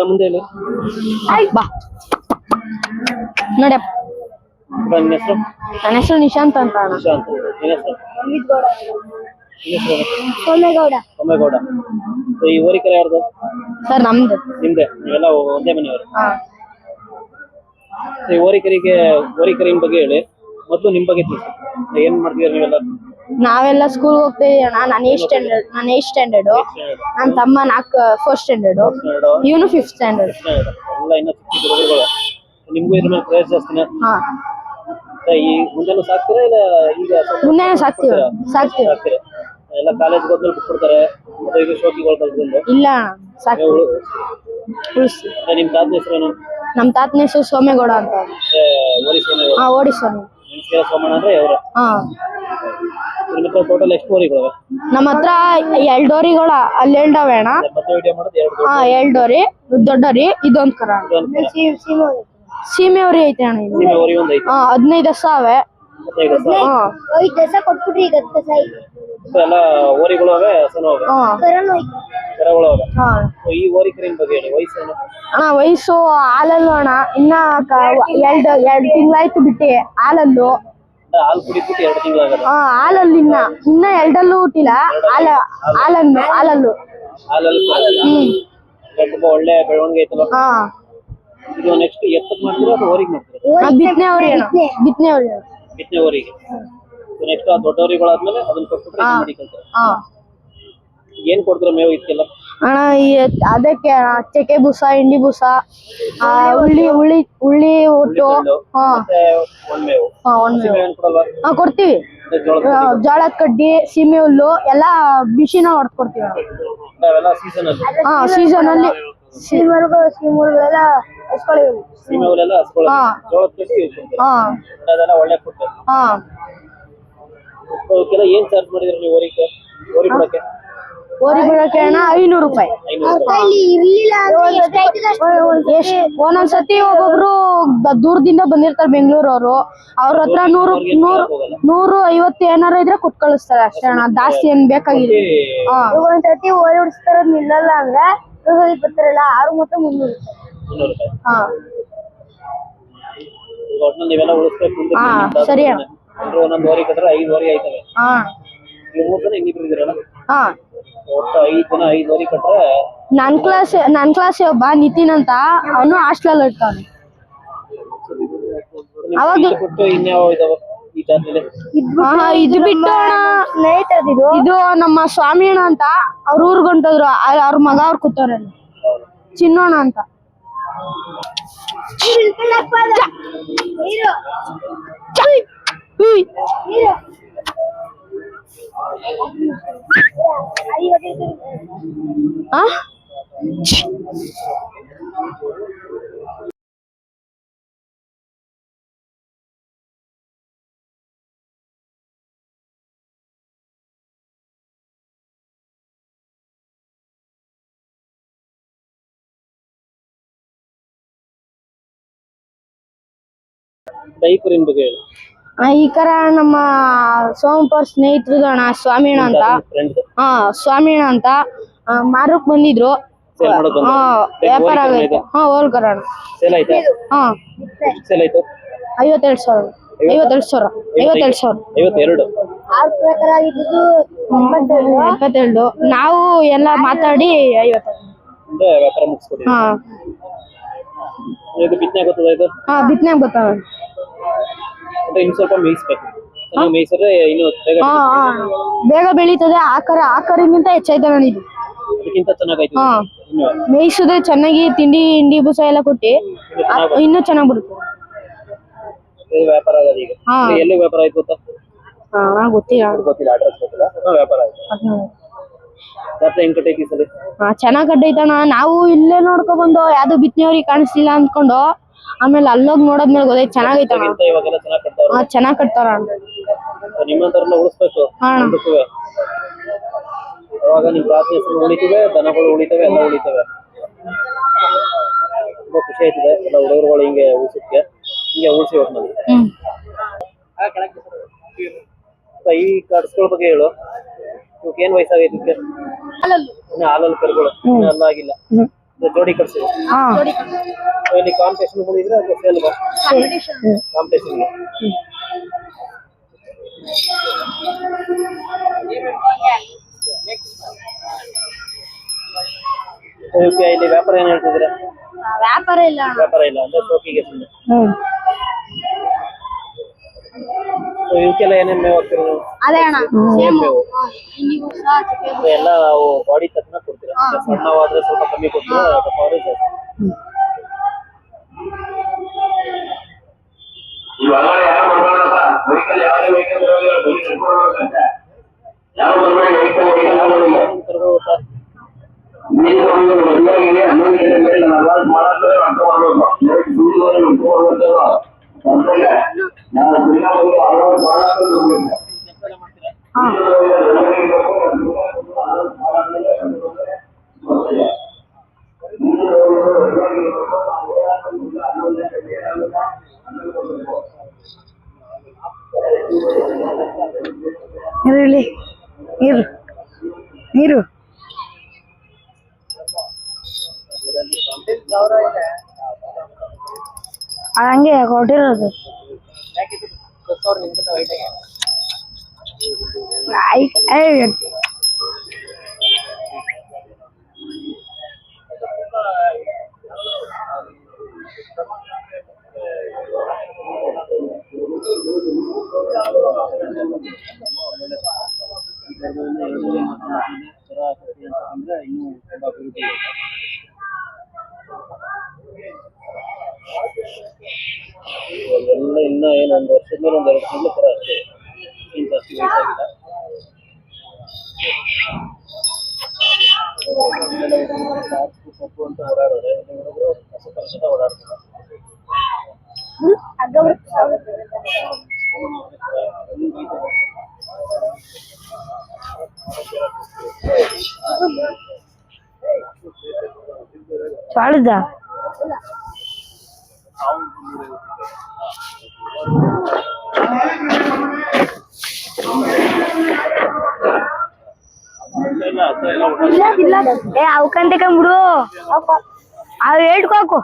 ಮುಂದೆ ಬಾ ನೋಡಪ್ಪ. ನನ್ನ ಹೆಸರು ನಿಶಾಂತ್ ಅಂತ. ಸೋಮೇಗೌಡ. ಈ ಹೋರಿಕರ ಯಾರ್ದು ಸರ್? ನಮ್ದು. ನಿಮ್ದೆ? ನೀವೆಲ್ಲ ಒಂದೇ ಮನೆಯವರು? ಈ ಹೋರಿಕರಿನ ಬಗ್ಗೆ ಹೇಳಿ. ಮೊದಲು ನಿಮ್ ಬಗ್ಗೆ ತಿಳಿಸಿ. ಏನ್ ಮಾಡ್ತಿದ್ದೀರಾ ನೀವೆಲ್ಲ? ನಾವೆಲ್ಲ ಸ್ಕೂಲ್ ಹೋಗ್ತಿದೀವಿ ಅಣ್ಣ. ನಾನು 8th ಸ್ಟ್ಯಾಂಡರ್ಡ್. ನನ್ನ ತಮ್ಮ 4th ಸ್ಟ್ಯಾಂಡರ್ಡ್. ಇವನು 5th ಸ್ಟ್ಯಾಂಡರ್ಡ್. ಎಲ್ಲ ಇನ್ನ ನಿಮ್ಗೂ ಇದ್ರ ಮೇಲೆ ಕ್ರೇಜ್ ಜಾಸ್ತಿನ? ಈ ಮುಂದೆನೂ ಸಾಕ್ತೀರಾ ಇಲ್ಲ ಈಗ? ಮುಂದೆನೂ ಸಾಕ್ತೀವಿ. ಎಲ್ಲ ಕಾಲೇಜ್ ಹೋದ್ಮೇಲೆ ಬಿಟ್ಬಿಡ್ತಾರೆ, ಮತ್ತೆ ಈಗ ಶೋಕಿಗಳು ಕಲ್ತ್ಕೊಂಡು? ಇಲ್ಲ ಸಾಕ್ತೀವಿ. ನಿಮ್ ತಾತನ ಹೆಸರೇನು? ನಮ್ ತಾತನ ಹೆಸರು ಸೋಮೇಗೌಡ ಅಂತ. ಓಡಿ ಸ್ವಾಮಿ. ಸೋಮಣ್ಣ ಅಂದ್ರೆ ಅವರು? ನಿಮ್ಮ ಹತ್ರ ಟೋಟಲ್ ಎಷ್ಟು ಹೋರಿಗಳು? ನಮ್ಮ ಹತ್ರ 2 ಹೋರಿಗಳ. ಅಲ್ಲಿ 2 ಅವೆ ಅಣ್ಣ. 2 ಹೋರಿ ದೊಡ್ಡೋರಿ. ಇದೊಂದು ಕರ. ಸೀಮೆ ಹೋರಿ ಐತೆ ಅಣ್ಣ. 15 ಹಸ ಅವೆ. 5 ಹಸ ಕೊಟ್ಬಿಟ್ರಿ. ಈಗ 10 ಹಸ ಐತೆ. ಎಲ್ಲ ಹೋರಿಗಳು ಅವೆ, ಹಸನು ಅವೆ, ಕರಗಳು ಅವೆ. ಈ ಹೋರಿಕರಿನ ಬಗ್ಗೆ ಹೇಳಿ. ವಯಸ್ಸೇನು ಅಣ್ಣ? ವಯಸ್ಸು ಹಾಲಲ್ಲು ಅಣ್ಣ. ಇನ್ನ 2 ತಿಂಗಳಾಯ್ತು ಬಿಟ್ಟಿ ಹಾಲಲ್ಲು. ಹಾಲು ಕುಡಿದ್ಬಿಟ್ಟು 2 ತಿಂಗಳಾಗಲ್ಲ? ಹಾಲಲ್ಲಿ ಇನ್ನ 2 ಹುಟ್ಟಿಲ್ಲ. ಹಾಲಲ್ಲು ತುಂಬಾ ಒಳ್ಳೆ ಬೆಳವಣಿಗೆ ಐತಲ್ಲ. ಇದು ನೆಕ್ಸ್ಟ್ ಎತ್ತಕ್ ಮಾಡ್ತೀರಾ ಅಥವಾ ಹೋರಿಗೆ ಮಾಡ್ತೀರಾ? ಬಿತ್ತನೆ ಹೋರಿಗೆ. ನೆಕ್ಸ್ಟ್ ಆ ದೊಡ್ಡ ಹೋರಿಗಳಾದ್ಮೇಲೆ ಅದನ್ನ ಕೊಟ್ಬಿಟ್ರೆ ಮಾಡಿಕೊಳ್ತಾರೆ. ಏನ್ ಕೊಡ್ತೀರಾ ಮೇವು ಇದಕ್ಕೆಲ್ಲ? ಅಣ್ಣ ಅದಕ್ಕೆ ಚಕ್ಕೆ ಬೂಸ, ಹಿಂಡಿ ಬೂಸ, ಉಳ್ಳಿ ಒಟ್ಟು ಕೊಡ್ತೀವಿ. ಜೋಳದ ಕಡ್ಡಿ, ಸೀಮೆ ಹುಲ್ಲು ಎಲ್ಲ ಬಿಸಿನ ಹೊಡೆದ್ ಕೊಡ್ತೀವಿ. ಸೀಸನ್ ಅಲ್ಲಿ ಸೀಮೆಗಳೆಲ್ಲ ಏನ್ ಚಾರ್ಜ್ ಮಾಡಿದ್ರಿ ನೀವು ಹೋರಿ ಬಿಡಕ್ಕೆ? ಹೋರಿ ಬಿಡಕ್ಕೆ ಅಣ್ಣ 500 ರೂಪಾಯಿ. ಒಂದೊಂದ್ಸತಿ ಒಬ್ಬೊಬ್ರು ದೂರದಿಂದ ಬಂದಿರ್ತಾರೆ, ಬೆಂಗಳೂರವರು. ಅವ್ರ ಹತ್ರ 100-150 ಏನಾರ ಇದ್ರೆ ಕೊಟ್ಟು ಕಳಿಸ್ತಾರೆ ಅಷ್ಟೇ ಅಣ್ಣ. ಜಾಸ್ತಿ ಏನ್ ಬೇಕಾಗಿಲ್ಲ. ಒಂದ್ಸತಿ ಹೋರಿ ಉಡಿಸ್ತಾರ ನಿಲ್ಲಲ್ಲ ಅಂದ್ರೆ ಬರ್ತಾರಲ್ಲ 6 ಮತ್ತು 300 ರೂಪಾಯಿ. ಸರಿ ಅಣ್ಣ. ಒಂದೊಂದು ಹೋರಿ ಕಟ್ರೆ 5 ಹೋರಿ ಆಯ್ತವೆ. ನೀವು 3 ಜನ ಇನ್ನಿಬ್ರು ಇದ್ದೀರಲ್ಲ? ಒಟ್ಟು 5 ಜನ 5 ಹೋರಿ ಕಟ್ರೆ. ನನ್ ಕ್ಲಾಸ್ ಒಬ್ಬ ನಿತಿನ್ ಅಂತ, ಅವನು ಹಾಸ್ಟೆಲ್ ಇರ್ತಾನೆ. ಅವಾಗ ಇನ್ಯಾವ ಇದಾವ ಈ ಜಾತಿಲಿ? ಇದು ಬಿಟ್ಟು ಇದು ನಮ್ಮ ಸ್ವಾಮಿ ಅಣ್ಣ ಅಂತ, ಅವ್ರ ಊರ್ಗ್ ಹೊಂಟೋದ್ರು. ಅವ್ರ ಮಗ ಅವ್ರು ಕೂತವ್ರೆ, ಚಿನ್ನೋಣ ಅಂತ. ದೈಕರಿನ ಬಗ್ಗೆ ಹೇಳಿ. ಈ ಕರ ನಮ್ಮ ಸೋಮಪುರ ಸ್ನೇಹಿತರು ಅಣ್ಣ, ಸ್ವಾಮಿಣ್ಣ ಅಂತ. ಸ್ವಾಮಿಣ್ಣ ಅಂತ ಮಾರಕ್ ಬಂದಿದ್ರು. ವ್ಯಾಪಾರ ಆಗೈತೆ. ಹೋಲ್ಕರ ಅಣ್ಣ. 52 ನಾವು ಎಲ್ಲ ಮಾತಾಡಿ 50. ಬಿತ್ತನೆ ಗೊತ್ತಾಗ ಬೇಗ ಬೆಳೀತದೆ. ಆಕರಿಗಿಂತ ಹೆಚ್ಚಾಯ್ತದೆ ಅಣ್ಣ ಇದು. ಮೇಯಿಸಿದ್ರೆ ಚೆನ್ನಾಗಿ ತಿಂಡಿ ಹಿಂಡಿ ಬೂಸ ಎಲ್ಲ ಕೊಟ್ಟಿ ಇನ್ನೂ ಚೆನ್ನಾಗ್ ಬರುತ್ತೆ. ಗೊತ್ತಿಲ್ಲ. ಜಾತ್ರೆ ಹೆಂಗ್ ಕಟ್ಟೈತಿ ಈ ಸಲ? ಚೆನ್ನಾಗ್ ಕಟ್ಟೈತಣ್ಣ. ನಾವು ಇಲ್ಲೇ ನೋಡ್ಕೊಂಡ್ ಬಂದು ಯಾವ್ದು ಬಿತ್ತನೆಯವ್ರಿಗೆ ಕಾಣಿಸ್ಲಿಲ್ಲ ಅಂದ್ಕೊಂಡು ಆಮೇಲೆ ಅಲ್ಲೋಗ್ ನೋಡೋದ್ಮೇಲೆ ಗೊತ್ತಾಯ್ತು ಚೆನ್ನಾಗೈತಣ್ಣ. ಇಂತ ಇವಾಗೆಲ್ಲ ಚೆನ್ನಾಗ್ ಕಟ್ತಾವ್ರ. ಚೆನ್ನಾಗ್ ಕಟ್ತಾರ ಅಣ್ಣ. ನಿಮ್ಮಂತವ್ರನ್ನ ಉಳಿಸ್ಬೇಕು. ಹಾ ಅಣ್ಣ. ಮುಂದಕ್ಕೂವೆ. ಅವಾಗ ನಿಮ್ ಜಾತಿ ಹೆಸರು ಉಳಿತವೆ, ದನಗಳು ಉಳಿತವೆ, ಎಲ್ಲ ಉಳಿತವೆ. ತುಂಬಾ ಖುಷಿ ಆಯ್ತದೆ ಎಲ್ಲ ಹುಡುಗರುಗಳು ಹಿಂಗೆ ಉಳಿಸಕ್ಕೆ, ಹಿಂಗೆ ಉಳಿಸಿ ಒಟ್ನಲ್ಲಿ. ಈ ಕಟ್ಸ್ಗಳ ಬಗ್ಗೆ ಹೇಳು. ಇವಕ್ಕೆ ಏನ್ ವಯಸ್ಸಾಗೈತಿ? ಇದಕ್ಕೆ ಹಾಲಲ್ಲಿ ಕರುಗಳು ಎಲ್ಲ ಆಗಿಲ್ಲ, ಜೋಡಿ ಕಟ್ಸಿ. ಇಲ್ಲಿ ಕಾಂಪಿಟೇಷನ್ ಬಂದಿದ್ರೆ ಅದು ಸೇಲ್ ಕಾಂಪಿಟೇಷನ್. ಇಲ್ಲಿ ವ್ಯಾಪಾರ ಏನ್ ಹೇಳ್ತಿದ್ರೆ? ವ್ಯಾಪಾರ ಇಲ್ಲ ವ್ಯಾಪಾರ ಇಲ್ಲ ಅಂದ್ರೆ ಶೋಕಿಗೆ ಸುಮ್ಮನೆ. ಇವಕ್ಕೆಲ್ಲ ಏನೇನ್ ಮೇವು ಹಾಕ್ತೀರ ನೀವು? ಅದೇ ಅಣ್ಣ ಮೇವು ಎಲ್ಲ ನಾವು ಬಾಡಿ ತಕ್ಕನ ಕೊಡ್ತೀರಾ? ಸಣ್ಣವಾದ್ರೆ ಸ್ವಲ್ಪ ಕಮ್ಮಿ ಕೊಡ್ತೀರಾ, ದಪ್ಪವಾದ್ರೆ ಜಾಸ್ತಿ? ನೀರು ನೀರು ಹಂಗೆ ಕೊಟ್ಟಿರೋದು. ಎಲ್ಲ ಇನ್ನ ಏನು ಒಂದು ವರ್ಷದ ಮೇಲೆ ಒಂದ್ 2 ತಿಂಗಳು ತರ ಅಷ್ಟೇ, ಏನ್ ಜಾಸ್ತಿ ವಯಸ್ಸಾಗಿಲ್ಲ. ಸೊಪ್ಪು ಅಂತ ಓಡಾಡೋರೆ ಹುಡುಗರು ಹಸು ಪರಿಷದ ಓಡಾಡ್ತಾರೆ. ಚಾಳುದ ಅವಕಂತ ಬಿಡು, ಅವ್ ಹೇಳ್ಕೋಕು.